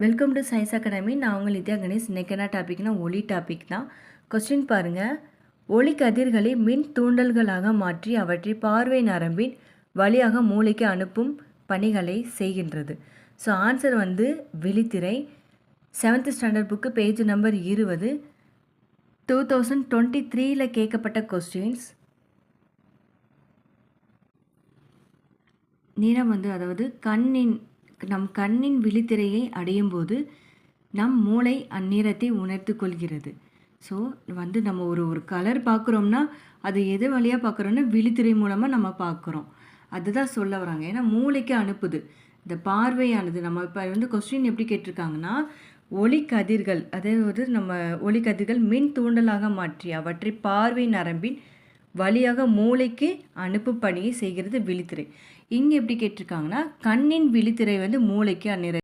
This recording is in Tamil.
Welcome to science academy. நான் உங்கள் நித்யா கணேஷ். இன்றைக்கி என்ன டாபிக்னா ஒளி டாபிக் தான். கொஸ்டின் பாருங்கள். ஒளி கதிர்களை மின் தூண்டல்களாக மாற்றி அவற்றை பார்வை நரம்பின் வழியாக மூளைக்கு அனுப்பும் பணிகளை செய்கின்றது. ஸோ ஆன்சர் விழித்திரை. 7th standard book page number 20, 2023 கேட்கப்பட்ட கொஸ்டின்ஸ். நிறம் அதாவது நம் கண்ணின் விழித்திரையை அடையும் போது நம் மூளை அந்நிறத்தை உணர்த்து கொள்கிறது. ஸோ நம்ம ஒரு கலர் பார்க்குறோம்னா அது எது வழியாக பார்க்குறோன்னா விழித்திரை மூலமாக நம்ம பார்க்குறோம். அதுதான் சொல்ல வராங்க. ஏன்னா மூளைக்கு அனுப்புது இந்த பார்வையானது. நம்ம இப்போ கொஸ்டின் எப்படி கேட்டிருக்காங்கன்னா, ஒளி கதிர்கள், அதாவது நம்ம ஒளி கதிர்கள் மின் தூண்டலாக மாற்றி அவற்றை பார்வை நரம்பின் வழியாக மூளைக்கு அனுப்பும் பணியை செய்கிறது விழித்திரை. இங்கே எப்படி கேட்டிருக்காங்கன்னா, கண்ணின் விழித்திரை மூளைக்கு அந்நிற